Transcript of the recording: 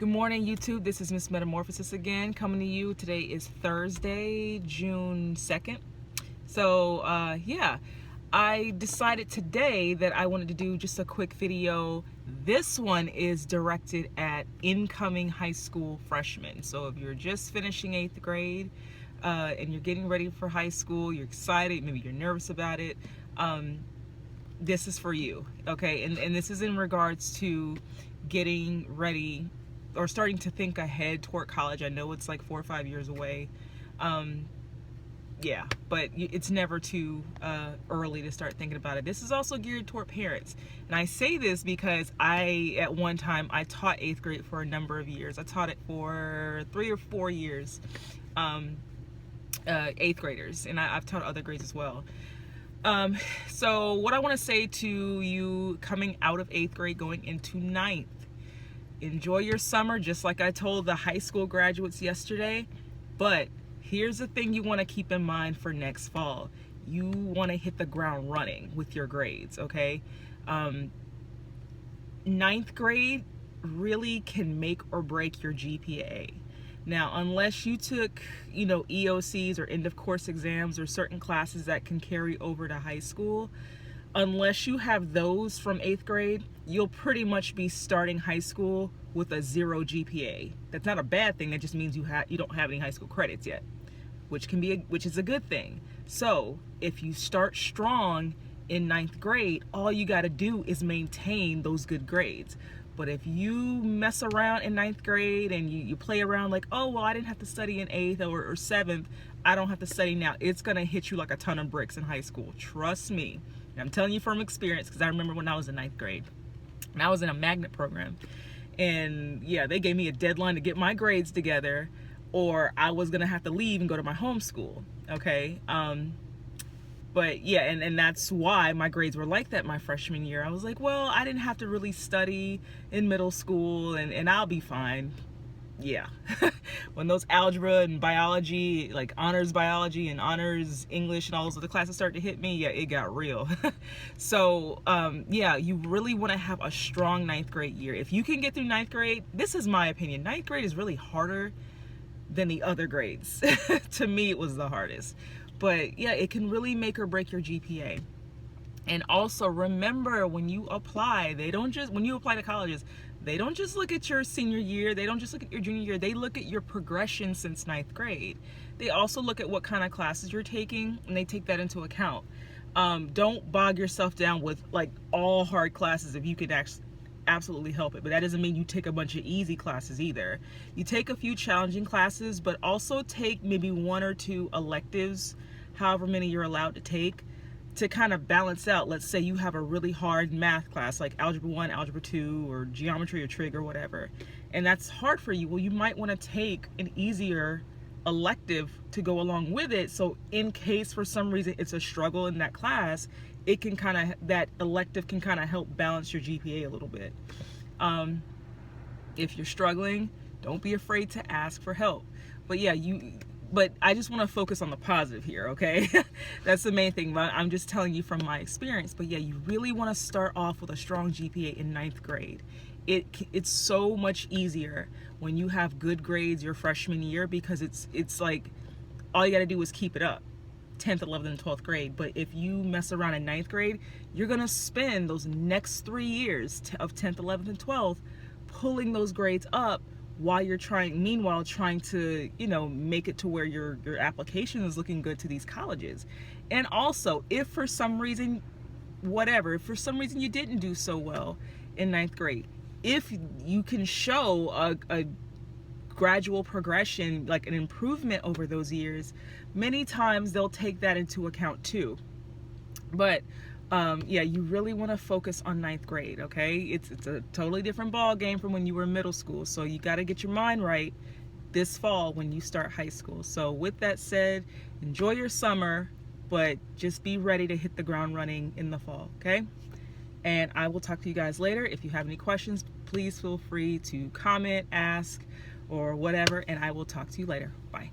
Good morning, YouTube. This is Miss Metamorphosis again, coming to you. Today is Thursday, June 2nd. So, I decided today that I wanted to do just a quick video. This one is directed at incoming high school freshmen. So if you're just finishing 8th grade and you're getting ready for high school, you're excited, maybe you're nervous about it, this is for you, okay? And this is in regards to getting ready or starting to think ahead toward college. I know it's like 4 or 5 years away. Yeah, but it's never too early to start thinking about it. This is also geared toward parents. And I say this because at one time, I taught 8th grade for a number of years. I taught it for 3 or 4 years, 8th graders, and I've taught other grades as well. So what I want to say to you coming out of 8th grade, going into 9th, enjoy your summer, just like I told the high school graduates yesterday. But here's the thing you want to keep in mind for next fall. You want to hit the ground running with your grades, okay? 9th grade really can make or break your GPA. Now, unless you took, EOCs or end of course exams or certain classes that can carry over to high school, unless you have those from 8th grade, you'll pretty much be starting high school with a 0 GPA. That's not a bad thing. That just means you don't have any high school credits yet, which is a good thing. So if you start strong in 9th grade, all you got to do is maintain those good grades. But if you mess around in 9th grade and you play around like, oh, well, I didn't have to study in 8th or 7th, I don't have to study now, it's going to hit you like a ton of bricks in high school. Trust me. And I'm telling you from experience, because I remember when I was in 9th grade and I was in a magnet program, and yeah, they gave me a deadline to get my grades together or I was going to have to leave and go to my home school. Okay. But yeah, and that's why my grades were like that my freshman year. I was like, well, I didn't have to really study in middle school and I'll be fine. Yeah. When those algebra and biology, like honors biology and honors English and all those other classes started to hit me, yeah, it got real. So, yeah, you really want to have a strong 9th grade year. If you can get through 9th grade, this is my opinion, 9th grade is really harder than the other grades. To me, it was the hardest. But yeah, it can really make or break your GPA. And also remember, when you apply, when you apply to colleges, they don't just look at your senior year, they don't just look at your junior year, they look at your progression since 9th grade. They also look at what kind of classes you're taking, and they take that into account. Don't bog yourself down with like all hard classes if you could absolutely help it. But that doesn't mean you take a bunch of easy classes either. You take a few challenging classes, but also take maybe 1 or 2 electives, however many you're allowed to take, to kind of balance out. Let's say you have a really hard math class like Algebra 1, Algebra 2, or Geometry or Trig or whatever, and that's hard for you. Well, you might want to take an easier elective to go along with it, so in case for some reason it's a struggle in that class, that elective can kind of help balance your GPA a little bit. If you're struggling, don't be afraid to ask for help. But yeah, but I just want to focus on the positive here, okay? That's the main thing, but I'm just telling you from my experience. But yeah, you really want to start off with a strong GPA in 9th grade. It's so much easier when you have good grades your freshman year, because it's like all you got to do is keep it up 10th, 11th, and 12th grade. But if you mess around in 9th grade, you're going to spend those next 3 years of 10th, 11th, and 12th pulling those grades up while you're meanwhile trying to, make it to where your application is looking good to these colleges. And also, if for some reason you didn't do so well in 9th grade, if you can show a gradual progression, like an improvement over those years, many times they'll take that into account too. But yeah, you really want to focus on 9th grade, okay? It's a totally different ball game from when you were in middle school. So you got to get your mind right this fall when you start high school. So with that said, enjoy your summer, but just be ready to hit the ground running in the fall, okay? And I will talk to you guys later. If you have any questions, please feel free to comment, ask, or whatever, and I will talk to you later. Bye.